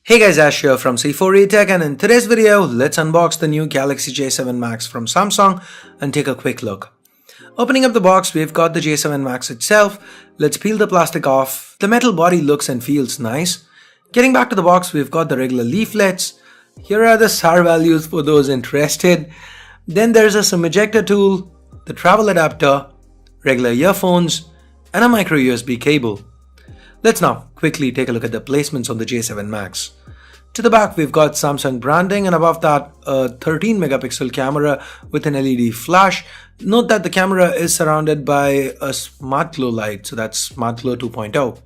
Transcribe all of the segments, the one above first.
Hey guys, Ash here from C4eTech, and in today's video, let's unbox the new Galaxy J7 Max from Samsung and take a quick look. Opening up the box, we've got the J7 Max itself. Let's peel the plastic off. The metal body looks and feels nice. Getting back to the box, we've got the regular leaflets. Here are the SAR values for those interested. Then there's a SIM ejector tool, the travel adapter, regular earphones, and a micro USB cable. Let's now quickly take a look at the placements on the J7 Max. To the back, we've got Samsung branding, and above that, a 13 megapixel camera with an LED flash. Note that the camera is surrounded by a smart glow light, so that's Smart Glow 2.0.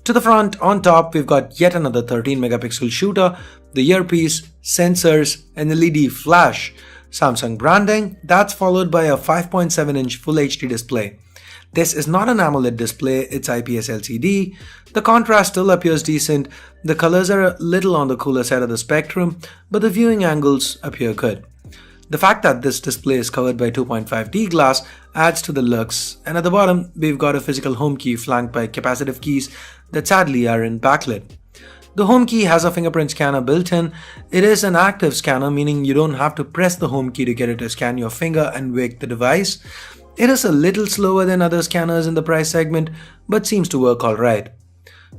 To the front, on top, we've got yet another 13 megapixel shooter, the earpiece, sensors, and LED flash. Samsung branding, that's followed by a 5.7-inch Full HD display. This is not an AMOLED display, it's IPS LCD. The contrast still appears decent, the colors are a little on the cooler side of the spectrum, but the viewing angles appear good. The fact that this display is covered by 2.5D glass adds to the looks, and at the bottom we've got a physical home key flanked by capacitive keys that sadly are in backlit. The home key has a fingerprint scanner built in. It is an active scanner, meaning you don't have to press the home key to get it to scan your finger and wake the device. It is a little slower than other scanners in the price segment, but seems to work alright.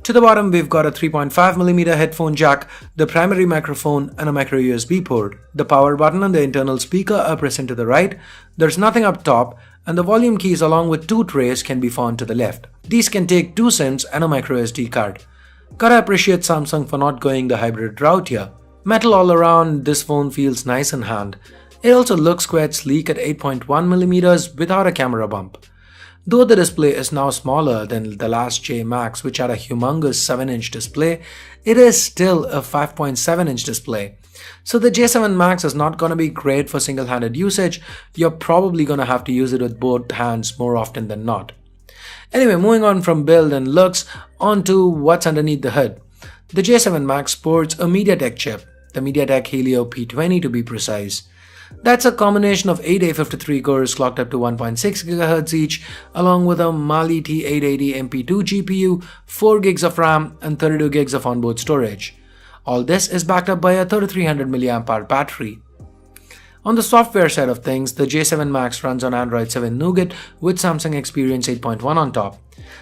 To the bottom, we've got a 3.5mm headphone jack, the primary microphone, and a micro USB port. The power button and the internal speaker are present to the right. There's nothing up top, and the volume keys along with two trays can be found to the left. These can take two SIMs and a micro SD card. Gotta appreciate Samsung for not going the hybrid route here. Metal all around, this phone feels nice in hand. It also looks quite sleek at 8.1mm without a camera bump. Though the display is now smaller than the last J Max, which had a humongous 7-inch display, it is still a 5.7-inch display. So the J7 Max is not gonna be great for single-handed usage. You're probably gonna have to use it with both hands more often than not. Anyway, moving on from build and looks onto what's underneath the hood. The J7 Max sports a Mediatek chip, the Mediatek Helio P20 to be precise. That's a combination of 8 A53 cores clocked up to 1.6 GHz each, along with a Mali T880 MP2 GPU, 4 GB of RAM, and 32 GB of onboard storage. All this is backed up by a 3300 mAh battery. On the software side of things, the J7 Max runs on Android 7 Nougat with Samsung Experience 8.1 on top.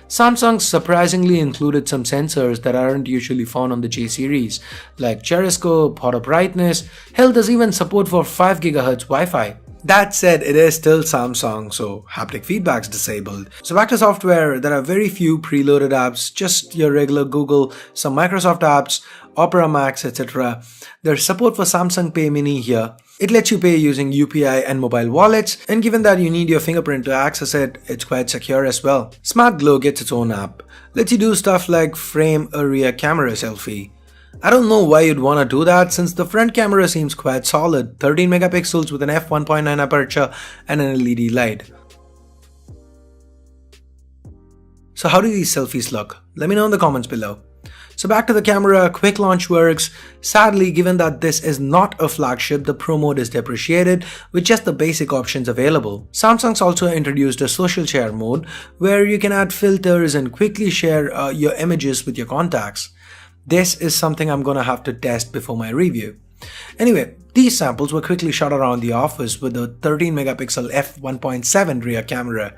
Samsung surprisingly included some sensors that aren't usually found on the J series, like gyroscope, auto brightness. Hell, does even support for 5 GHz Wi-Fi. That said, it is still Samsung, so haptic feedback's disabled. So back to software, there are very few preloaded apps, just your regular Google, some Microsoft apps, Opera Max, etc. There's support for Samsung Pay Mini here. It lets you pay using UPI and mobile wallets, and given that you need your fingerprint to access it, it's quite secure as well. Smart Glow gets its own app. Lets you do stuff like frame a rear camera selfie. I don't know why you'd want to do that since the front camera seems quite solid, 13 megapixels with an f1.9 aperture and an LED light. So how do these selfies look? Let me know in the comments below. So back to the camera, quick launch works. Sadly, given that this is not a flagship, the Pro mode is depreciated with just the basic options available. Samsung's also introduced a social share mode where you can add filters and quickly share your images with your contacts. This is something I'm gonna have to test before my review. Anyway, these samples were quickly shot around the office with the 13 megapixel f1.7 rear camera.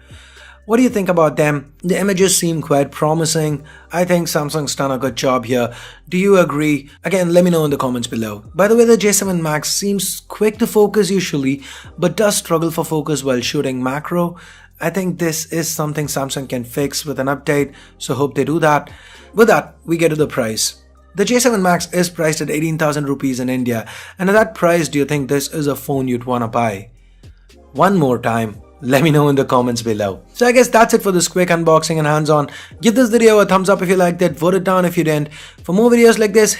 What do you think about them? The images seem quite promising. I think Samsung's done a good job here. Do you agree? Again, let me know in the comments below. By the way, the J7 Max seems quick to focus usually, but does struggle for focus while shooting macro. I think this is something Samsung can fix with an update, so hope they do that. With that, we get to the price. The J7 Max is priced at 18,000 rupees in India, and at that price, do you think this is a phone you'd wanna buy? One more time, let me know in the comments below. So I guess that's it for this quick unboxing and hands-on. Give this video a thumbs up if you liked it, vote it down if you didn't. For more videos like this,